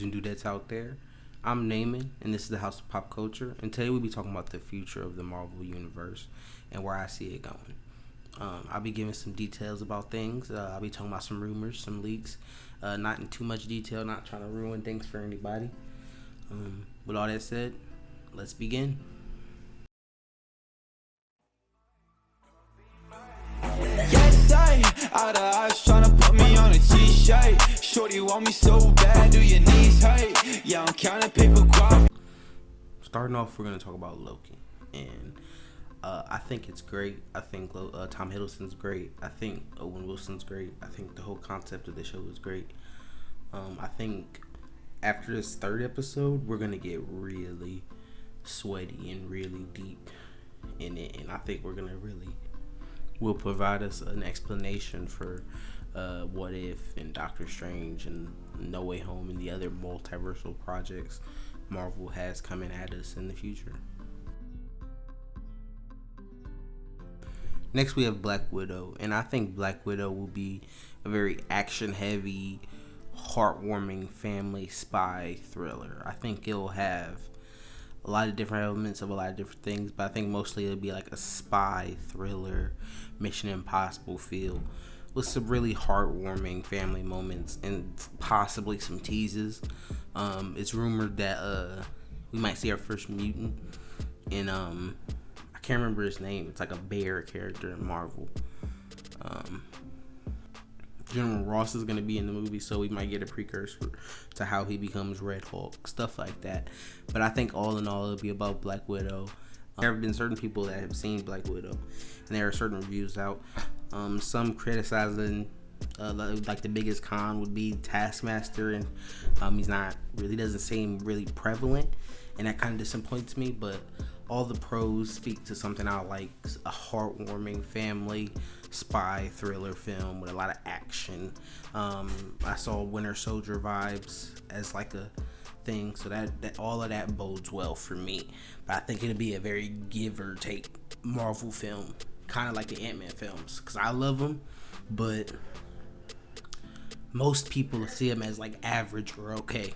And dudettes out there. I'm Naaman, and this is the House of Pop Culture. And today we'll be talking about the future of the Marvel Universe and where I see it going. I'll be giving some details about things. I'll be talking about some rumors, some leaks. Not in too much detail, not trying to ruin things for anybody. With all that said, let's begin. Yes, out of eyes tryna put me on a t-shirt. Shorty want me so bad, do your knees hurt? Yeah, I'm counting paper guap. Starting off, we're going to talk about Loki. And I think it's great. I think Tom Hiddleston's great. I think Owen Wilson's great. I think the whole concept of the show is great. I think after this third episode, we're going to get really sweaty and really deep in it. And I think we're going to really will provide us an explanation for What If and Doctor Strange and No Way Home and the other multiversal projects Marvel has coming at us in the future. Next we have Black Widow, and I think Black Widow will be a very action-heavy, heartwarming family spy thriller. I think it'll have a lot of different elements of a lot of different things, but I think mostly it'll be like a spy thriller, Mission Impossible feel with some really heartwarming family moments and possibly some teases. It's rumored that we might see our first mutant in I can't remember his name. It's like a bear character in Marvel. General Ross is going to be in the movie, so we might get a precursor to how he becomes Red Hulk, stuff like that. But I think all in all, it'll be about Black Widow. There have been certain people that have seen Black Widow, and there are certain reviews out. Some criticizing, like the biggest con would be Taskmaster, and he doesn't seem really prevalent, and that kind of disappoints me. But all the pros speak to something I like: a heartwarming family spy thriller film with a lot of action. I saw Winter Soldier vibes as like a thing, so that all of that bodes well for me. But I think it'll be a very give or take Marvel film, kind of like the Ant-Man films, because I love them, but most people see them as like average or okay.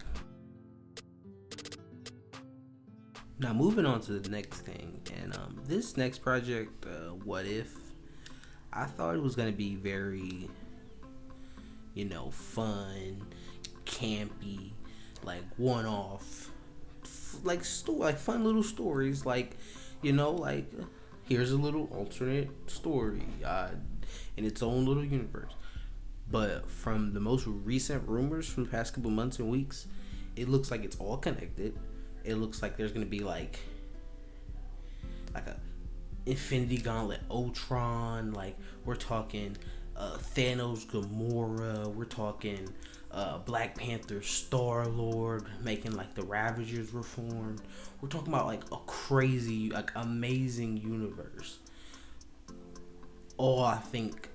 Now moving on to the next thing, and this next project, What If, I thought it was going to be very, fun, campy, like one-off, like fun little stories, like here's a little alternate story in its own little universe. But from the most recent rumors from the past couple months and weeks, it looks like it's all connected. It looks like there's going to be like a Infinity Gauntlet Ultron, like we're talking Thanos Gamora, we're talking Black Panther Star-Lord making like the Ravagers reformed. We're talking about like a crazy, like amazing universe. I think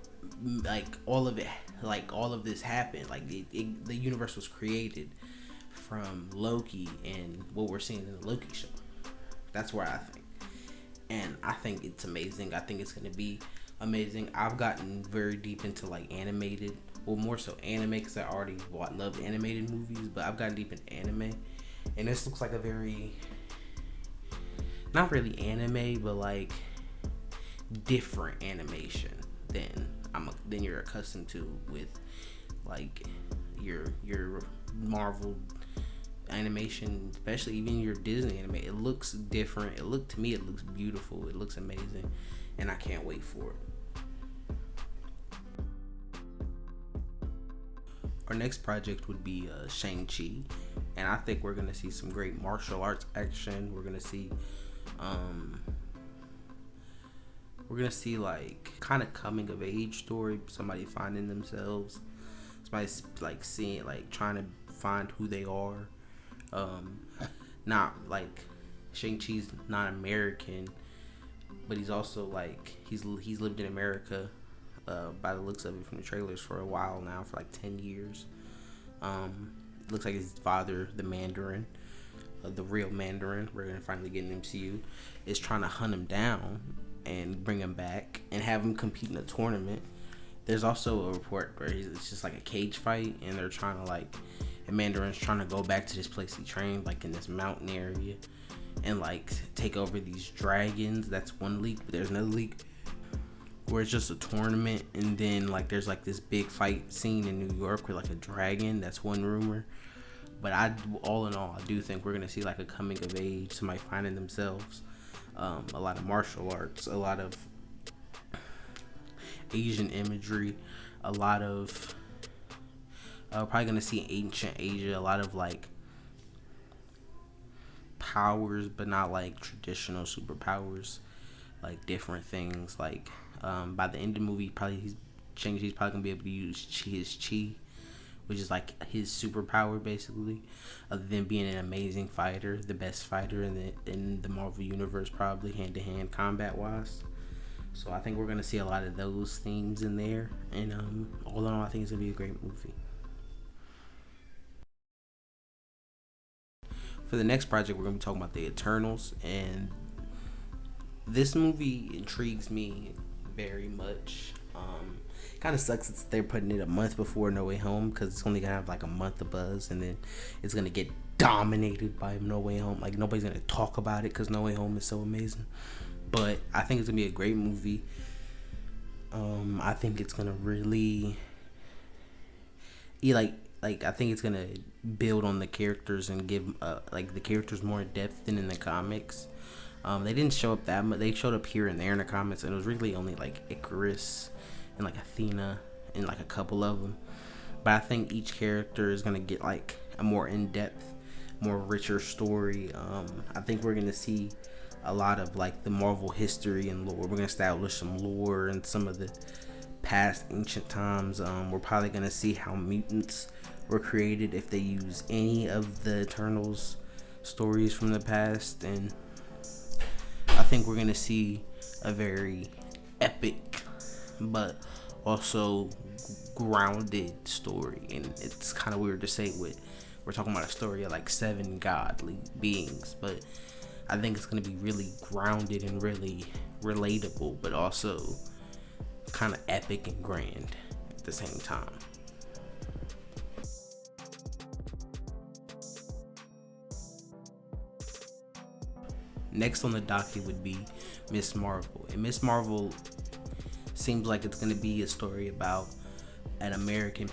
all of this happened, like the universe was created from Loki and what we're seeing in the Loki show. That's where I think. And I think it's amazing. I think it's going to be amazing. I've gotten very deep into like animated, well more so anime, because I already loved animated movies, but I've gotten deep into anime. And this looks like a very, not really anime, but like different animation than you're accustomed to with like your Marvel animation, especially even your Disney anime. It looks different. It looks beautiful. It looks amazing, and I can't wait for it. Our next project would be Shang-Chi, and I think we're gonna see some great martial arts action. We're gonna see like kind of coming of age story, somebody finding themselves, somebody like seeing, like trying to find who they are. Not like Shang-Chi's not American, but he's also like he's lived in America by the looks of it from the trailers for a while now, for like 10 years. Looks like his father, the Mandarin, the real Mandarin, we're gonna finally get an MCU, is trying to hunt him down and bring him back and have him compete in a tournament. There's also a report where it's just like a cage fight, and they're trying to like and Mandarin's trying to go back to this place he trained, like in this mountain area, and like take over these dragons. That's one leak, but there's another leak where it's just a tournament, and then like there's like this big fight scene in New York with like a dragon. That's one rumor. But all in all, I do think we're gonna see like a coming of age, somebody finding themselves, a lot of martial arts, a lot of Asian imagery, a lot of probably gonna see ancient Asia, a lot of like powers, but not like traditional superpowers, like different things. Like by the end of the movie, he's probably gonna be able to use his chi, which is like his superpower basically, other than being an amazing fighter, the best fighter in the Marvel universe, probably hand-to-hand combat wise. So I think we're gonna see a lot of those themes in there, and all in all, I think it's gonna be a great movie. For the next project, we're gonna be talking about the Eternals, and this movie intrigues me very much. Kind of sucks that they're putting it a month before No Way Home, because it's only gonna have like a month of buzz, and then it's gonna get dominated by No Way Home. Like nobody's gonna talk about it because No Way Home is so amazing. But I think it's gonna be a great movie. I think it's gonna really, I think it's gonna build on the characters and give like the characters more depth than in the comics. They didn't show up that much. They showed up here and there in the comics, and it was really only like Icarus and like Athena and like a couple of them. But I think each character is gonna get like a more in-depth, more richer story. I think we're gonna see a lot of like the Marvel history and lore. We're gonna establish some lore and some of the past ancient times. We're probably gonna see how mutants were created, if they use any of the Eternals stories from the past, and I think we're gonna see a very epic but also grounded story. And it's kind of weird to say we're talking about a story of like 7 godly beings, but I think it's going to be really grounded and really relatable, but also kind of epic and grand at the same time. Next on the docket would be Miss Marvel. And Miss Marvel seems like it's going to be a story about a Muslim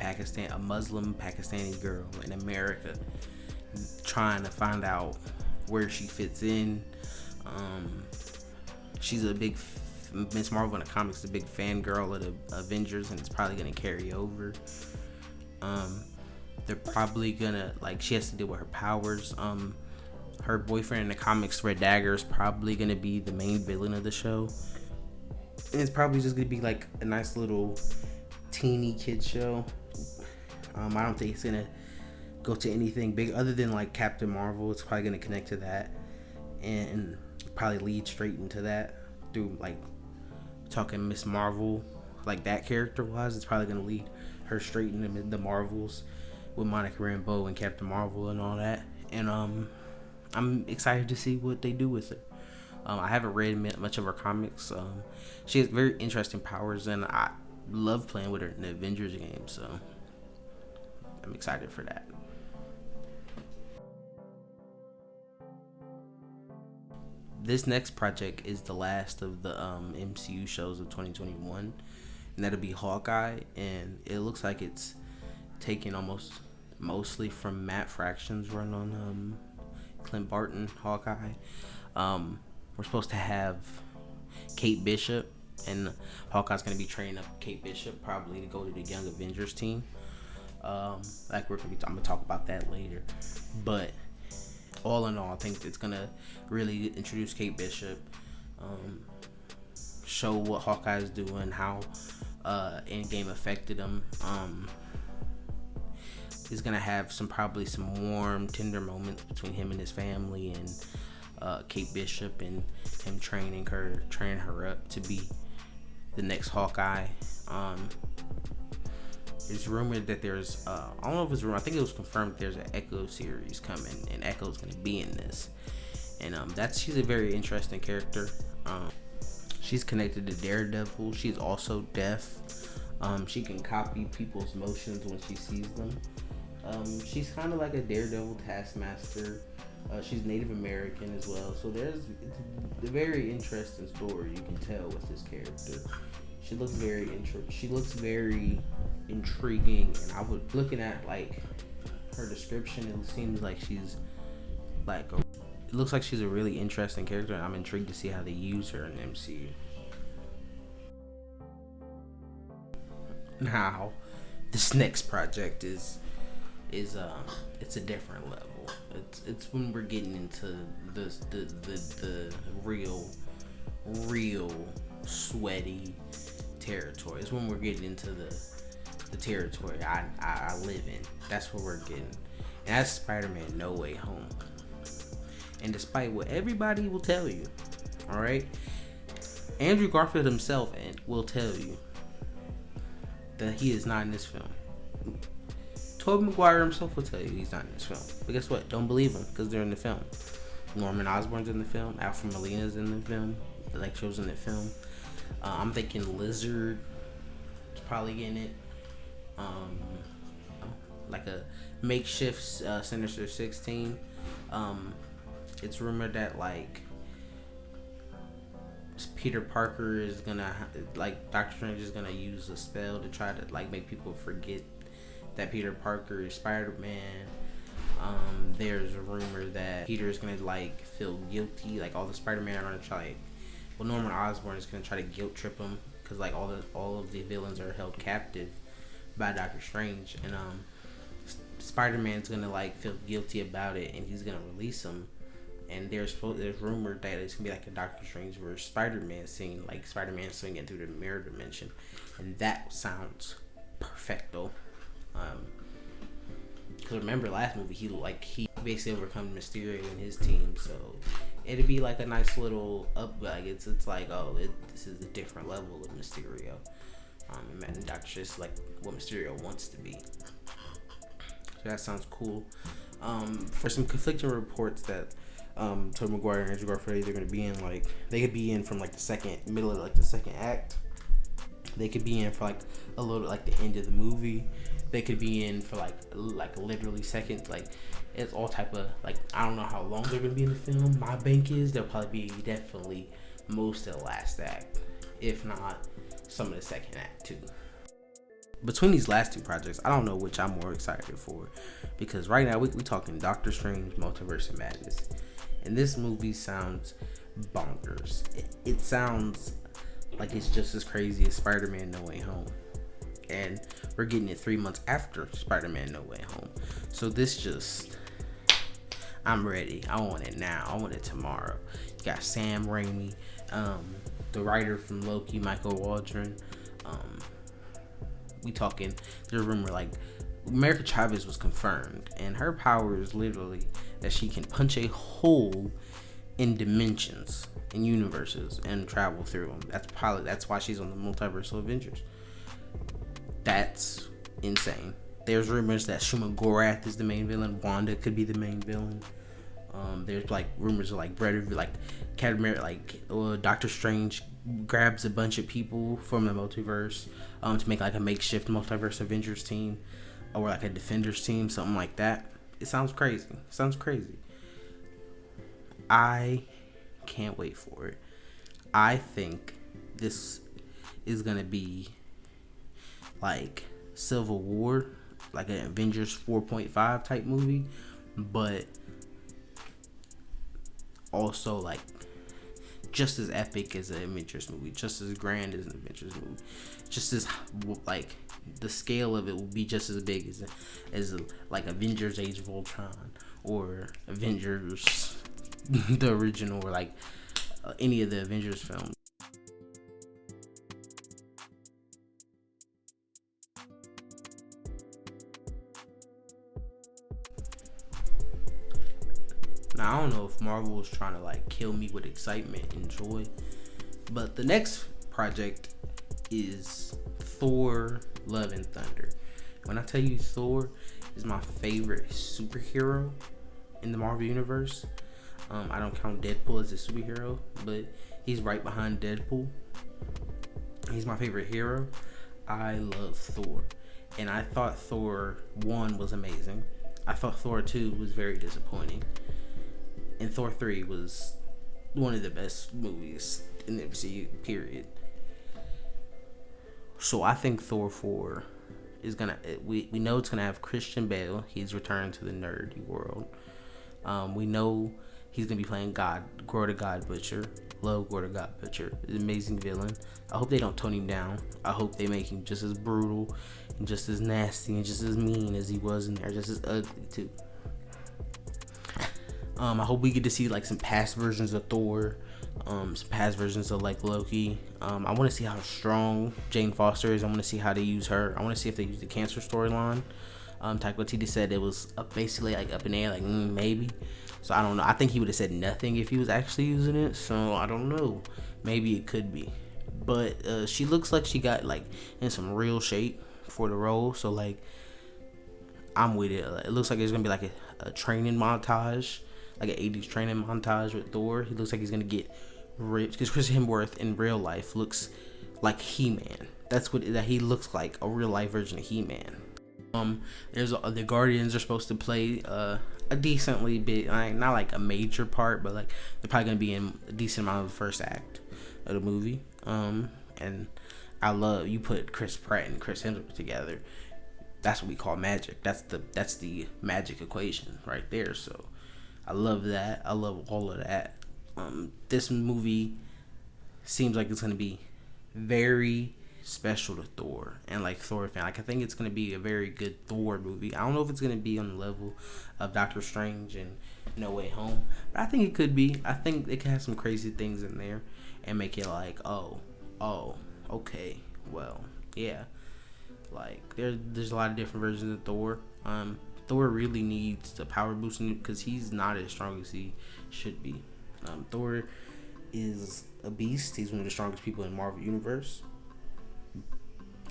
Pakistani girl in America trying to find out where she fits in. She's a big Miss Marvel in the comics, a big fangirl of the Avengers, and it's probably going to carry over. They're probably gonna, like, she has to deal with her powers. Her boyfriend in the comics, Red Dagger, is probably gonna be the main villain of the show, and it's probably just gonna be like a nice little teeny kid show. I don't think it's gonna go to anything big other than like Captain Marvel. It's probably gonna connect to that and probably lead straight into that through like talking Miss Marvel, like that character wise. It's probably gonna lead her straight into the Marvels with Monica Rambeau and Captain Marvel and all that. And I'm excited to see what they do with it. I haven't read much of her comics. She has very interesting powers, and I love playing with her in the Avengers game, so I'm excited for that. This next project is the last of the MCU shows of 2021, and that'll be Hawkeye, and it looks like it's taken mostly from Matt Fraction's run on Clint Barton Hawkeye. We're supposed to have Kate Bishop, and Hawkeye's going to be training up Kate Bishop probably to go to the Young Avengers team. I'm gonna talk about that later, but all in all, I think it's gonna really introduce Kate Bishop, show what Hawkeye is doing, how Endgame affected him. He's gonna have probably some warm, tender moments between him and his family, and Kate Bishop, and him training her up to be the next Hawkeye. It's rumored that there's I don't know if it's rumored, I think it was confirmed that there's an Echo series coming, and Echo's gonna be in this, and she's a very interesting character. She's connected to Daredevil. She's also deaf. She can copy people's motions when she sees them. She's kind of like a daredevil taskmaster. She's Native American as well, so it's a very interesting story. You can tell with this character. She looks very intriguing, and I was looking at like her description. It seems like she's like it looks like she's a really interesting character, and I'm intrigued to see how they use her in the MCU. Now, this next project is it's a different level. It's when we're getting into the real sweaty territory. It's when we're getting into the territory I live in. That's what we're getting. And that's Spider-Man No Way Home. And despite what everybody will tell you, alright, Andrew Garfield himself will tell you that he is not in this film. Tobey Maguire himself will tell you he's not in this film. But guess what? Don't believe him, because they're in the film. Norman Osborn's in the film. Alfred Molina's in the film. Electro's in the film. I'm thinking Lizard is probably in it. Like a makeshift Sinister Six team. It's rumored that like Peter Parker is gonna like Doctor Strange is gonna use a spell to try to like make people forget that Peter Parker is Spider-Man. There's a rumor that Peter is gonna like feel guilty. Like all the Spider-Man are gonna try. Well, Norman Osborn is gonna try to guilt trip him because like all of the villains are held captive by Doctor Strange, and Spider-Man's gonna like feel guilty about it, and he's gonna release him. And there's rumored that it's gonna be like a Doctor Strange versus Spider-Man scene, like Spider-Man swinging through the mirror dimension, and that sounds perfecto. Because remember last movie he basically overcome Mysterio and his team, so it'd be like a nice little up. Like it's like this is a different level of Mysterio. And Doctor Strange like what Mysterio wants to be. So that sounds cool. For some conflicting reports that Tobey Maguire and Andrew Garfield they're gonna be in like they could be in from like the middle of like the second act. They could be in for like a little like the end of the movie. They could be in for like literally seconds. Like it's all type of like I don't know how long they're gonna be in the film. My bank is they'll probably be definitely most of the last act, if not some of the second act too. Between these last two projects, I don't know which I'm more excited for, because right now we talking Doctor Strange, Multiverse of Madness, and this movie sounds bonkers. It sounds like it's just as crazy as Spider-Man No Way Home, and we're getting it 3 months after Spider-Man No Way Home. So I'm ready. I want it now. I want it tomorrow. You got Sam Raimi, the writer from Loki, Michael Waldron. We talking. There's a rumor like America Chavez was confirmed, and her power is literally that she can punch a hole in dimensions, in universes, and travel through them. That's why she's on the Multiverse of Avengers. That's insane. There's rumors that Shuma Gorath is the main villain. Wanda could be the main villain. There's like rumors of like Doctor Strange grabs a bunch of people from the multiverse to make like a makeshift Multiverse Avengers team, or like a Defenders team, something like that. It sounds crazy. I can't wait for it. I think this is gonna be like Civil War, like an Avengers 4.5 type movie, but also like just as epic as an Avengers movie, just as grand as an Avengers movie, just as like the scale of it will be just as big as like Avengers Age of Ultron or Avengers the original, or like any of the Avengers films. Now I don't know if Marvel is trying to like kill me with excitement and joy, but the next project is Thor: Love and Thunder. When I tell you Thor is my favorite superhero in the Marvel universe, I don't count Deadpool as a superhero, but he's right behind Deadpool. He's my favorite hero. I love Thor, And I thought Thor 1 was amazing. I thought Thor 2 was very disappointing. And Thor 3 was one of the best movies in the MCU, period. So I think Thor 4 is gonna. We know it's gonna have Christian Bale. He's returned to the nerdy world. We know he's gonna be playing Gore the God Butcher. Love Gore the God Butcher, an amazing villain. I hope they don't tone him down. I hope they make him just as brutal and just as nasty and just as mean as he was in there, just as ugly too. I hope we get to see like some past versions of Thor, some past versions of like Loki. I want to see how strong Jane Foster is. I want to see how they use her. I want to see if they use the cancer storyline. Taika Waititi said it was basically like up in the air, like maybe. So I don't know. I think he would have said nothing if he was actually using it. So I don't know. Maybe it could be. But she looks like she got like in some real shape for the role. So like I'm with it. It looks like it's gonna be like a training montage, like an 80s training montage with Thor. He looks like he's gonna get ripped because Chris Hemsworth in real life looks like He-Man. That's what that he looks like, a real life version of He-Man. There's the Guardians are supposed to play a decently big, not like a major part, but like they're probably gonna be in a decent amount of the first act of the movie. And I love you put Chris Pratt and Chris Hemsworth together. That's what we call magic. That's the magic equation right there. So I love that. I love all of that. This movie seems like it's gonna be very special to Thor and like Thor fan. Like I think it's gonna be a very good Thor movie. I don't know if it's gonna be on the level of Doctor Strange and No Way Home, but I think it could be. I think it could have some crazy things in there and make it like oh, okay, well, yeah. Like there's a lot of different versions of Thor. Thor really needs the power boost because he's not as strong as he should be. Thor is a beast. He's one of the strongest people in the Marvel Universe.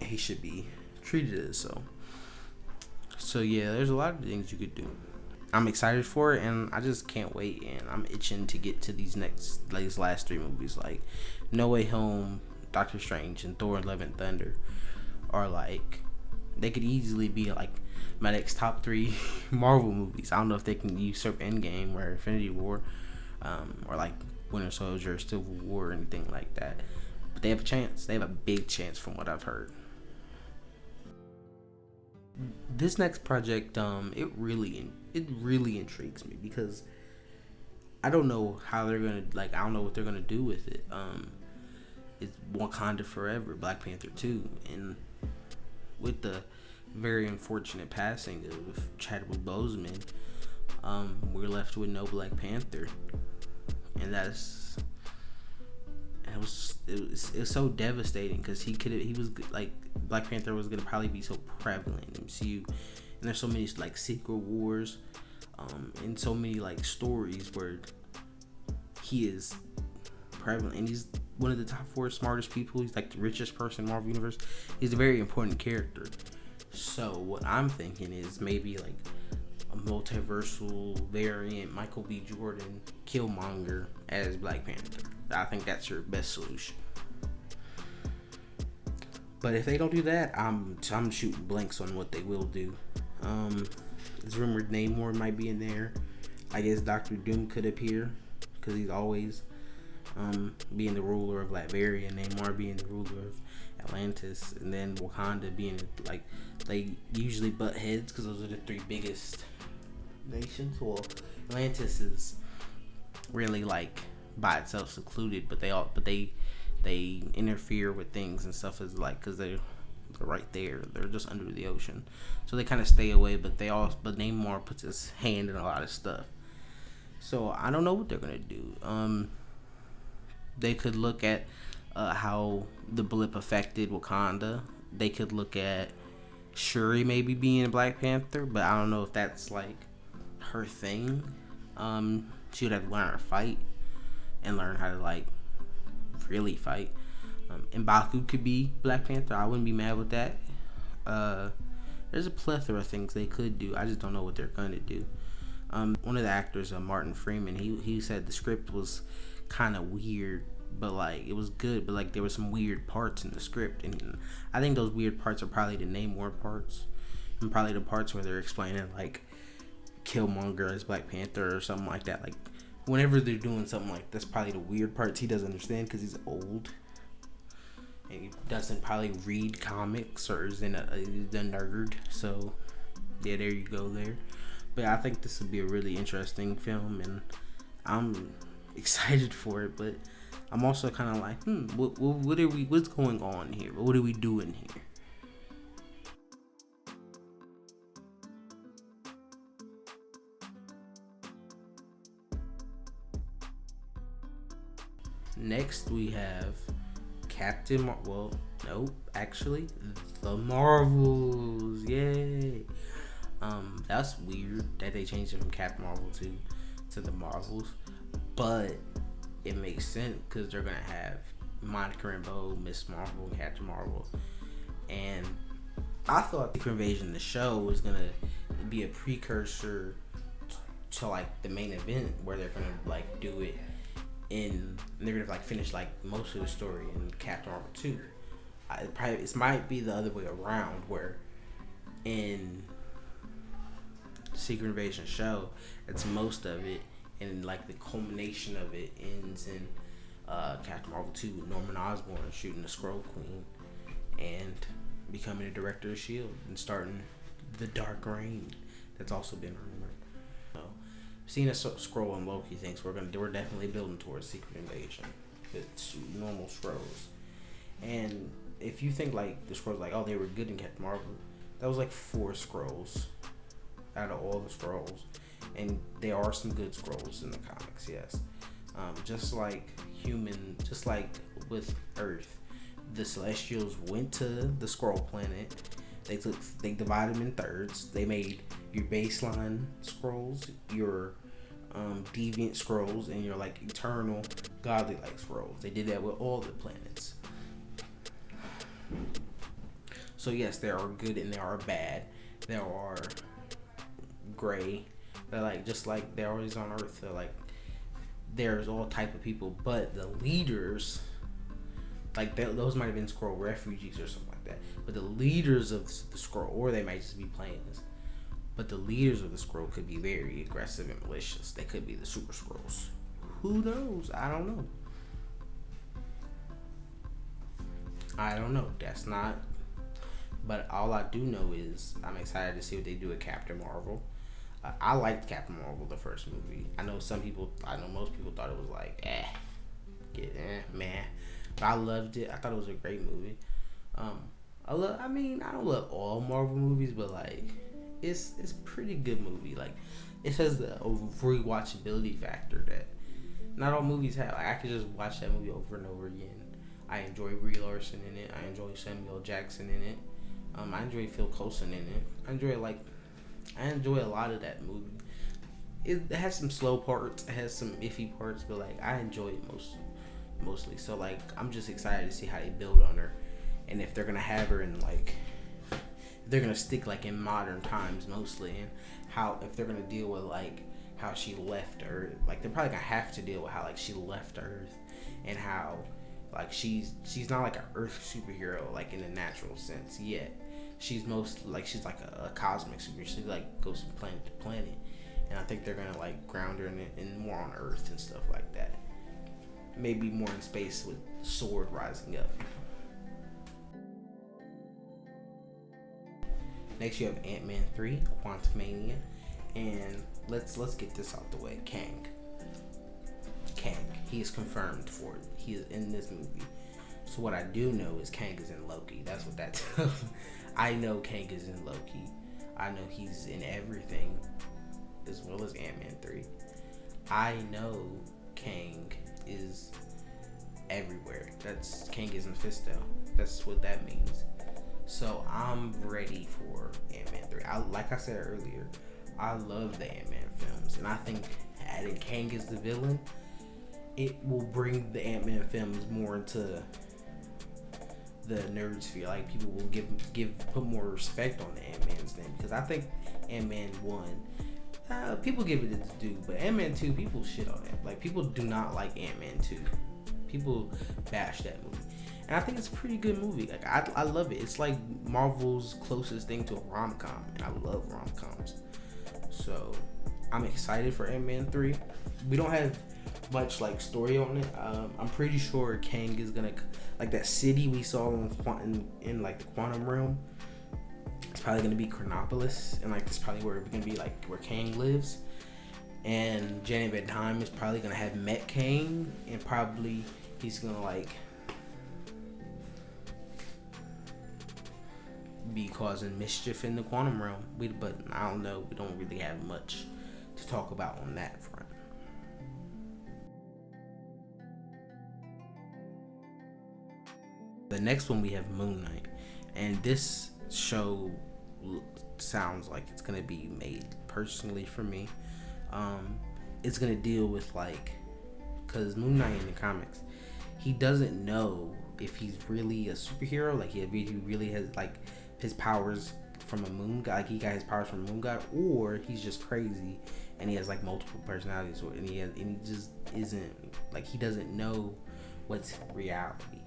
He should be treated as so. So yeah, there's a lot of things you could do. I'm excited for it, and I just can't wait. And I'm itching to get to these last 3 movies, like No Way Home, Doctor Strange, and Thor: Love and Thunder. Are like they could easily be like my next top 3 Marvel movies. I don't know if they can usurp Endgame or Infinity War, or like Winter Soldier, or Civil War, or anything like that. But they have a chance. They have a big chance, from what I've heard. This next project, it really intrigues me because I don't know how they're gonna I don't know what they're gonna do with it. It's Wakanda Forever, Black Panther 2, and with the very unfortunate passing of Chadwick Boseman, we're left with no Black Panther, and it was so devastating because he was like Black Panther was gonna probably be so prevalent in MCU, and there's so many like Secret Wars, and so many like stories where he is prevalent, and he's one of the top 4 smartest people. He's like the richest person in Marvel Universe. He's a very important character. So what I'm thinking is maybe like a multiversal variant, Michael B. Jordan, Killmonger as Black Panther. I think that's your best solution. But if they don't do that, I'm shooting blanks on what they will do. It's rumored Namor might be in there. I guess Doctor Doom could appear because he's always being the ruler of Latveria, Namor being the ruler of Atlantis, and then Wakanda being like they usually butt heads because those are the 3 biggest nations. Well, Atlantis is really like by itself secluded, but they interfere with things and stuff is like because they're right there. They're just under the ocean, so they kind of stay away. But Namor puts his hand in a lot of stuff. So I don't know what they're gonna do. They could look at how the blip affected Wakanda. They could look at Shuri maybe being a Black Panther, but I don't know if that's like her thing. She would have to learn how to fight and learn how to like really fight. M'Baku could be Black Panther. I wouldn't be mad with that. There's a plethora of things they could do. I just don't know what they're gonna do. One of the actors, Martin Freeman, he said the script was kind of weird but like it was good. But like there were some weird parts in the script, and I think those weird parts are probably the Namor parts, and probably the parts where they're explaining like Killmonger as Black Panther or something like that. Like whenever they're doing something like that's probably the weird parts he doesn't understand because he's old and he doesn't probably read comics or is in the nerd. So yeah, there you go there. But I think this would be a really interesting film, and I'm excited for it. But I'm also kind of like, what's going on here? What are we doing here? Next, we have actually, the Marvels. Yay! That's weird that they changed it from Captain Marvel to the Marvels, but it makes sense because they're gonna have Monica Rambeau, Miss Marvel, and Captain Marvel, and I thought Secret Invasion, the show, was gonna be a precursor to like the main event where they're gonna like do it in, they're gonna like finish like most of the story in Captain Marvel 2. It might be the other way around, where in Secret Invasion show it's most of it, and like the culmination of it ends in Captain Marvel 2 with Norman Osborn shooting the Skrull Queen and becoming a director of S.H.I.E.L.D. and starting the Dark Reign that's also been rumored. So seeing a Skrull and Loki thinks we're definitely building towards Secret Invasion. It's normal Skrulls. And if you think like the Skrulls, like, oh, they were good in Captain Marvel, that was like 4 Skrulls out of all the Skrulls, and there are some good Skrulls in the comics, yes. Just like with Earth, the Celestials went to the Skrull planet. They divided them in thirds. They made your baseline Skrulls, your deviant Skrulls, and your like eternal godly like Skrulls. They did that with all the planets. So yes, there are good and there are bad. There are gray. They're like just like they're always on Earth. They're like there's all type of people, but the leaders, like those might have been Skrull refugees or something like that. But the leaders of the Skrull, or they might just be playing this. But the leaders of the Skrull could be very aggressive and malicious. They could be the Super Skrulls. Who knows? I don't know. That's not. But all I do know is I'm excited to see what they do with Captain Marvel. I liked Captain Marvel, the first movie. I know most people thought it was like, man. But I loved it. I thought it was a great movie. I don't love all Marvel movies, but like, it's a pretty good movie. Like, it has the rewatchability factor that not all movies have. Like, I could just watch that movie over and over again. I enjoy Brie Larson in it. I enjoy Samuel Jackson in it. I enjoy Phil Coulson in it. I enjoy a lot of that movie. It has some slow parts. It has some iffy parts, but like I enjoy it mostly. So like I'm just excited to see how they build on her, and if they're gonna have her in like, if they're gonna stick like in modern times mostly, and if they're gonna deal with like how she left Earth. Like they're probably gonna have to deal with how like she left Earth, and how like she's not like an Earth superhero like in a natural sense yet. She's she's like a cosmic superhero. She like goes from planet to planet, and I think they're gonna like ground her in more on Earth and stuff like that. Maybe more in space with Sword rising up. Next you have Ant-Man 3, Quantumania, and let's get this out the way. Kang, he is confirmed for it. He is in this movie. So what I do know is Kang is in Loki. That's what that tells me. I know Kang is in Loki. I know he's in everything, as well as Ant-Man 3. I know Kang is everywhere. Kang is Mephisto. That's what that means. So I'm ready for Ant-Man 3. Like I said earlier, I love the Ant-Man films, and I think adding Kang as the villain, it will bring the Ant-Man films more into the nerd sphere. Like people will put more respect on the Ant-Man's name, because I think Ant-Man 1, people give it its due, but Ant-Man 2, people shit on it. Like people do not like Ant-Man 2. people bash that movie, and I think it's a pretty good movie. Like I love it. It's like Marvel's closest thing to a rom-com, and I love rom-coms. So I'm excited for Ant-Man 3. We don't have much like story on it. I'm pretty sure Kang is gonna, like, that city we saw in like the quantum realm. It's probably gonna be Chronopolis, and like it's probably where we're gonna be, like where Kang lives. And Janet Van Dyne is probably gonna have met Kang, and probably he's gonna like be causing mischief in the quantum realm. But I don't know. We don't really have much to talk about on that front. The next one we have Moon Knight, and this show sounds like it's gonna be made personally for me. It's gonna deal with, like, because Moon Knight in the comics, he doesn't know if he's really a superhero, like he really has like his powers from a moon god, like he got his powers from a moon god, or he's just crazy and he has like multiple personalities, and he just isn't, like, he doesn't know what's reality.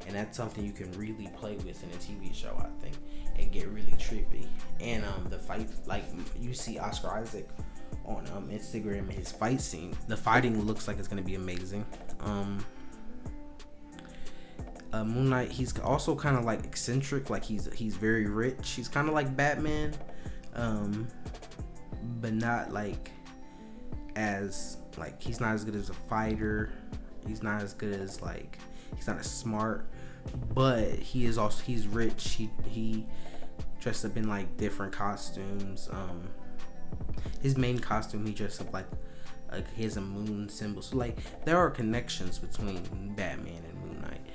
And that's something you can really play with in a TV show, I think, and get really trippy. And the fight, like, you see Oscar Isaac on Instagram and his fight scene. The fighting looks like it's gonna be amazing. Moon Knight, he's also kind of like eccentric, like he's very rich. He's kind of like Batman, but not like as, like, he's not as good as a fighter. He's not as good as, like, he's not as smart, but he's rich. He dressed up in like different costumes. His main costume, he dressed up like he has a moon symbol. So like there are connections between Batman and Moon Knight,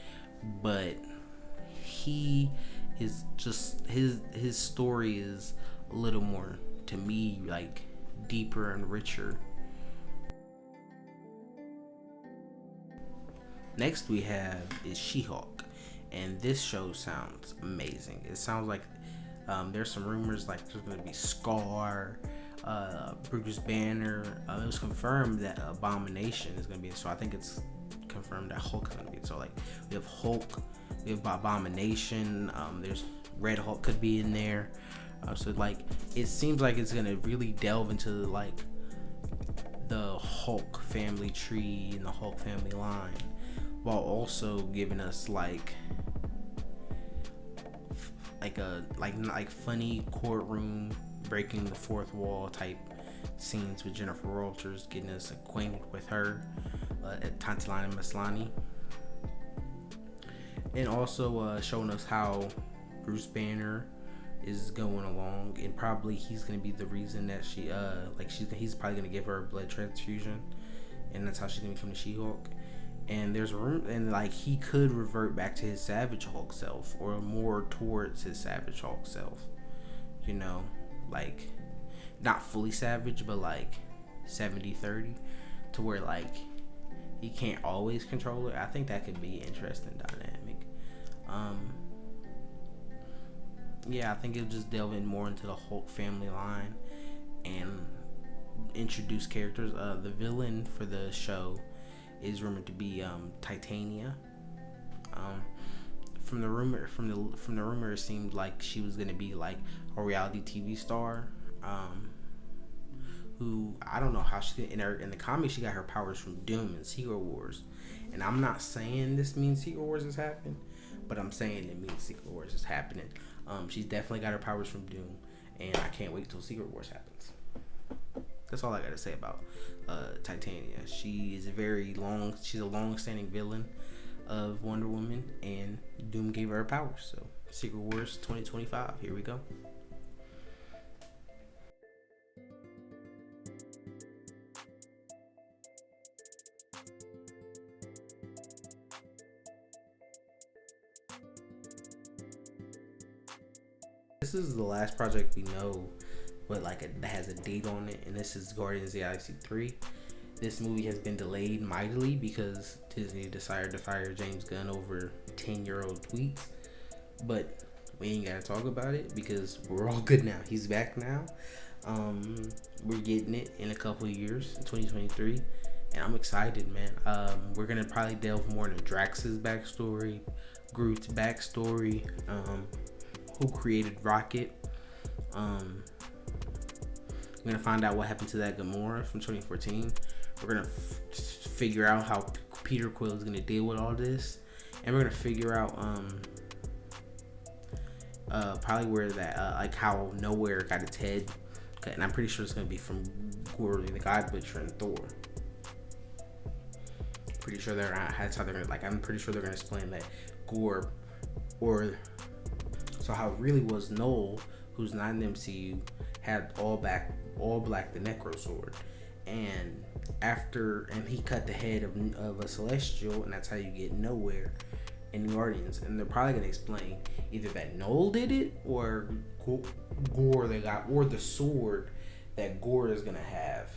but he is just his story is a little more, to me, like deeper and richer. Next we have is She-Hulk, and this show sounds amazing. It sounds like there's some rumors like there's gonna be Scar, Bruce Banner. It was confirmed that Abomination is gonna be. So I think it's confirmed that Hulk is gonna be. So like we have Hulk, we have Abomination. There's Red Hulk could be in there. So like it seems like it's gonna really delve into like the Hulk family tree and the Hulk family line, while also giving us like funny courtroom breaking the fourth wall type scenes with Jennifer Walters, getting us acquainted with her, Tatiana Maslany, and also showing us how Bruce Banner is going along, and probably he's gonna be the reason that he's probably gonna give her a blood transfusion, and that's how she's gonna become the She-Hulk. And there's room, and like he could revert back to his Savage Hulk self, or more towards his Savage Hulk self, you know, like not fully savage, but like 70-30, to where like he can't always control it. I think that could be interesting dynamic. Yeah, I think it'll just delve in more into the Hulk family line and introduce characters. The villain for the show is rumored to be Titania. From the rumor, it seemed like she was gonna be like a reality TV star. Who I don't know how she in the comics she got her powers from Doom and Secret Wars, and I'm not saying this means Secret Wars is happening, but I'm saying it means Secret Wars is happening. She's definitely got her powers from Doom, and I can't wait till Secret Wars happens. That's all I gotta say about Titania. She's a long-standing villain of Wonder Woman, and Doom gave her powers. So Secret Wars 2025, here we go. This is the last project we know, but like that has a date on it, and this is Guardians of the Galaxy 3. This movie has been delayed mightily because Disney decided to fire James Gunn over 10-year-old tweets, but we ain't gotta talk about it because we're all good now. He's back now. We're getting it in a couple of years, 2023, and I'm excited, man. We're gonna probably delve more into Drax's backstory, Groot's backstory, who created Rocket. We're gonna find out what happened to that Gamora from 2014. We're gonna figure out how Peter Quill is gonna deal with all this, and we're gonna figure out probably where that like how Nowhere got its head, and I'm pretty sure it's gonna be from Gorr the God Butcher and Thor. Pretty sure that's how they're gonna, like, I'm pretty sure they're gonna explain that Gorr, or so how it really was Noel, who's not in the MCU, had all black the Necro Sword, and he cut the head of a Celestial, and that's how you get Nowhere in Guardians. And they're probably gonna explain either that Noel did it, or Gorr they got, or the sword that Gorr is gonna have,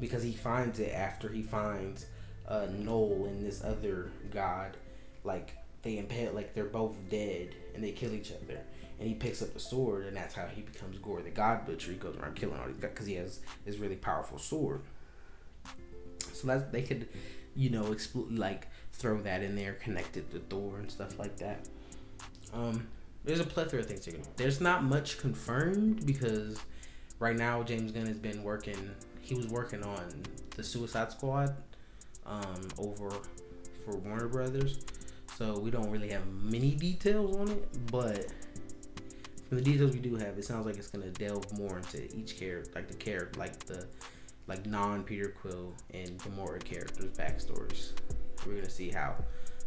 because he finds it after he finds Noel and this other god, like they impale, like they're both dead and they kill each other, and he picks up the sword, and that's how he becomes Gorr the God Butcher. He goes around killing all these guys because he has this really powerful sword. So that's, they could, like throw that in there, connected to Thor and stuff like that. There's a plethora of things you can do. There's not much confirmed because right now James Gunn has been working. He was working on the Suicide Squad over for Warner Brothers, so we don't really have many details on it. But from the details we do have, it sounds like it's gonna delve more into each character, like non-Peter Quill and Gamora characters' backstories. We're gonna see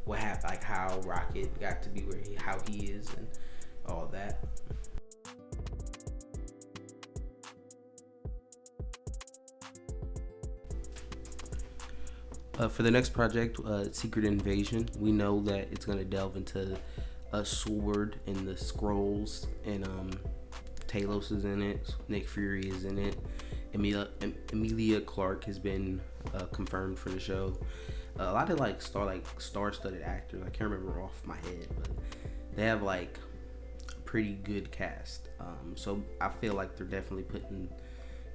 what happened, like how Rocket got to be how he is, and all that. For the next project, Secret Invasion, we know that it's gonna delve into a sword and the Skrulls, and Talos is in it, Nick Fury is in it, Emilia Clarke has been confirmed for the show. A lot of star-studded actors. I can't remember off my head, but they have like pretty good cast. So I feel like they're definitely putting,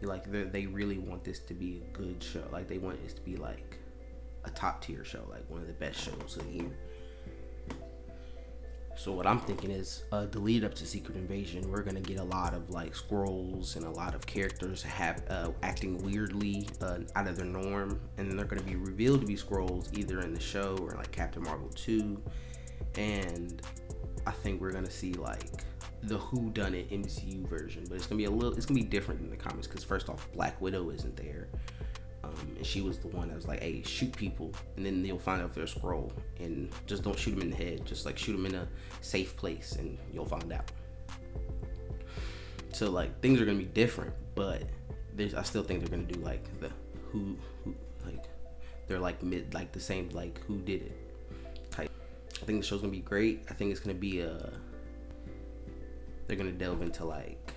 like, they really want this to be a good show. Like they want this to be like a top tier show, like one of the best shows of the year. So what I'm thinking is the lead up to Secret Invasion, we're gonna get a lot of like Skrulls and a lot of characters acting weirdly out of their norm, and then they're gonna be revealed to be Skrulls either in the show or like Captain Marvel 2. And I think we're gonna see like the whodunit MCU version, but it's gonna be different than the comics, because first off, Black Widow isn't there. And she was the one that was like, hey, shoot people, and then you'll find out if they're a Skrull, and just don't shoot them in the head, just like shoot them in a safe place and you'll find out. So like things are gonna be different, but I still think they're gonna do like the who like they're like the same, like who did it type. I think the show's gonna be great. I think it's gonna be they're gonna delve into like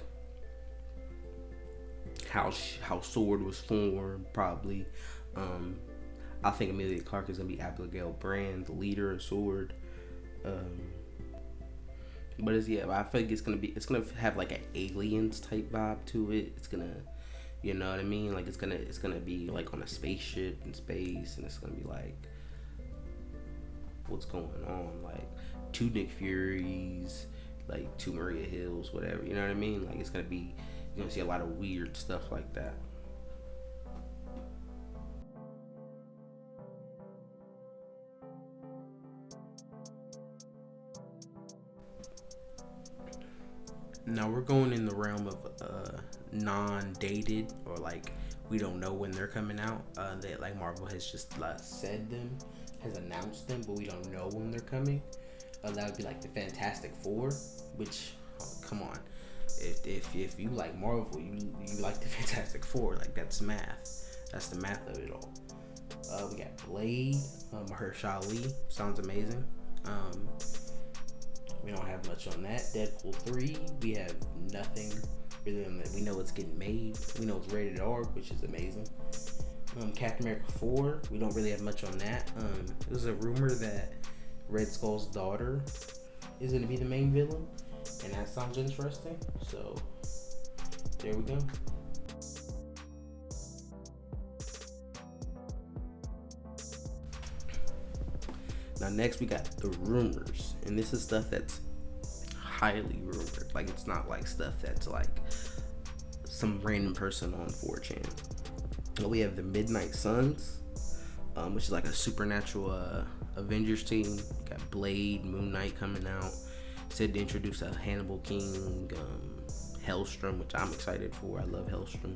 how Sword was formed, probably. I think Emilia Clarke is gonna be Abigail Brand, the leader of Sword. But I feel like it's gonna have like an Aliens type vibe to it. It's gonna, you know what I mean? Like it's gonna be like on a spaceship in space, and it's gonna be like, what's going on? Like 2 Nick Furies, like 2 Maria Hills, whatever. You know what I mean? Like it's gonna be. You're gonna see a lot of weird stuff like that. Now we're going in the realm of non-dated, or like we don't know when they're coming out. That like Marvel has just has announced them, but we don't know when they're coming. That would be like the Fantastic Four, which, come on. If you like Marvel, you like the Fantastic Four. Like that's math. That's the math of it all. We got Blade, Mahershala Ali, sounds amazing. We don't have much on that. Deadpool 3, we have nothing really on that. We know it's getting made. We know it's rated R, which is amazing. Captain America 4, we don't really have much on that. There's a rumor that Red Skull's daughter is going to be the main villain, and that sounds interesting. So there we go. Now next we got the rumors, and this is stuff that's highly rumored. Like, it's not like stuff that's like some random person on 4chan. But we have the Midnight Suns, which is like a supernatural Avengers team. We got Blade, Moon Knight coming out. Said to introduce a Hannibal King, Hellstrom, which I'm excited for. I love Hellstrom.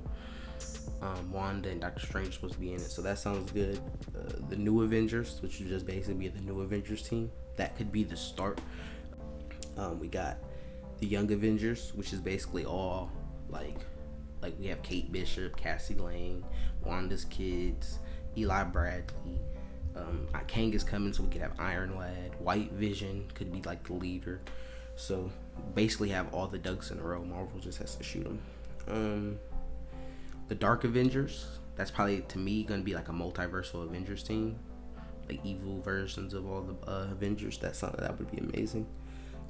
Wanda and Doctor Strange are supposed to be in it, so that sounds good. The New Avengers, which would just basically be the New Avengers team. That could be the start. We got the Young Avengers, which is basically all like we have Kate Bishop, Cassie Lang, Wanda's kids, Eli Bradley. Kang is coming, so we could have Iron Lad. White Vision could be like the leader. So basically have all the ducks in a row. Marvel just has to shoot them. The Dark Avengers, that's probably, to me, going to be like a multiversal Avengers team. Like evil versions of all the Avengers. That would be amazing.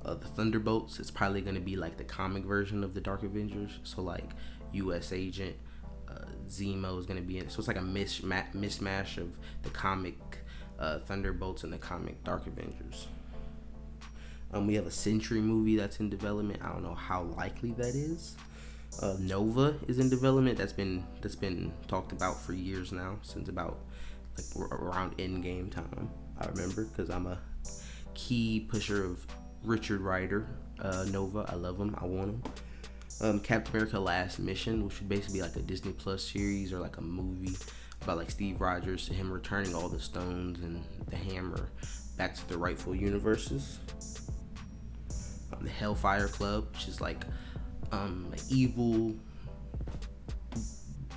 The Thunderbolts, it's probably going to be like the comic version of the Dark Avengers. So like US Agent, Zemo is going to be in it. So it's like a mismatch of the comic Thunderbolts and the comic Dark Avengers. We have a Sentry movie that's in development. I don't know how likely that is. Nova is in development. That's been talked about for years now, since about like around Endgame time. I remember, because I'm a key pusher of Richard Rider, Nova. I love him. I want him. Captain America: Last Mission, which would basically be like a Disney Plus series or like a movie about like Steve Rogers, him returning all the stones and the hammer back to the rightful universes. The Hellfire Club, which is like an evil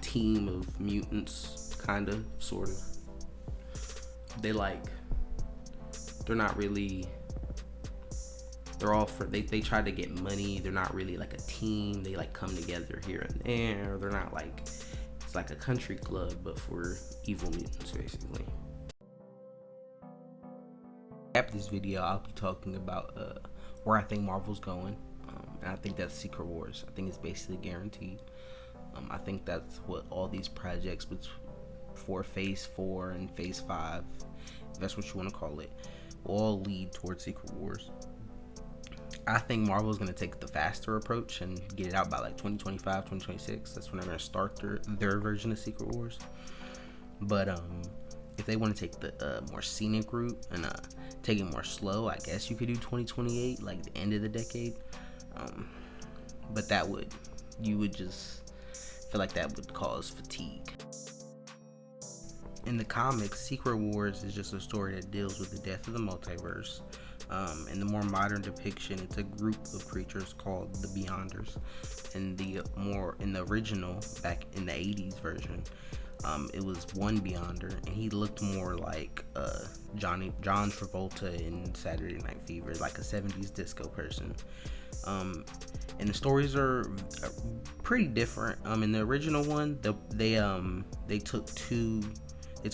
team of mutants, kind of, sort of. They try to get money. They're not really like a team. They like come together here and there. They're not like, it's like a country club, but for evil mutants, basically. After this video, I'll be talking about where I think Marvel's going. And I think that's Secret Wars. I think it's basically guaranteed. I think that's what all these projects for Phase 4 and Phase 5, if that's what you want to call it, will all lead towards Secret Wars. I think Marvel's going to take the faster approach and get it out by like 2025, 2026. That's when they're going to start their version of Secret Wars. But if they want to take the more scenic route and take it more slow, I guess you could do 2028, like the end of the decade. But you would just feel like that would cause fatigue. In the comics, Secret Wars is just a story that deals with the death of the multiverse. In the more modern depiction, it's a group of creatures called the Beyonders. In the original, back in the 80s version, it was one Beyonder, and he looked more like John Travolta in Saturday Night Fever, like a 70s disco person. And the stories are pretty different. In the original one, they took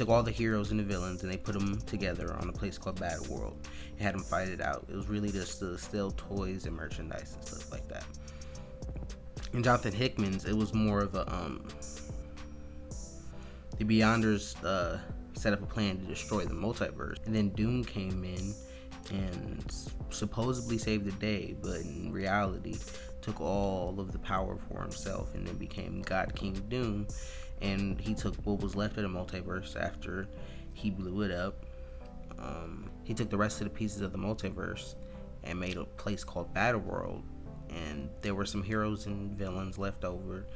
all the heroes and the villains and they put them together on a place called Battle World and had them fight it out. It was really just to sell toys and merchandise and stuff like that. In Jonathan Hickman's, it was more of a the Beyonders set up a plan to destroy the multiverse, and then Doom came in and supposedly saved the day, but in reality took all of the power for himself and then became God King Doom. And he took what was left of the multiverse after he blew it up. He took the rest of the pieces of the multiverse and made a place called Battle World, and there were some heroes and villains left over,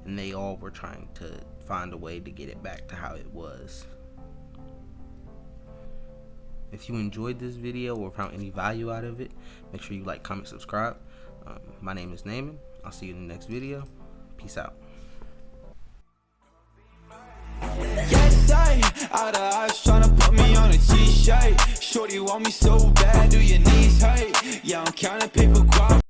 and they all were trying to find a way to get it back to how it was. If you enjoyed this video or found any value out of it, make sure you like, comment, subscribe. My name is Naaman. I'll see you in the next video. Peace out. Yes, out of eyes tryna put me on a t-shirt. Shorty want me so bad, do your knees hurt? Yeah, I'm counting paper guap.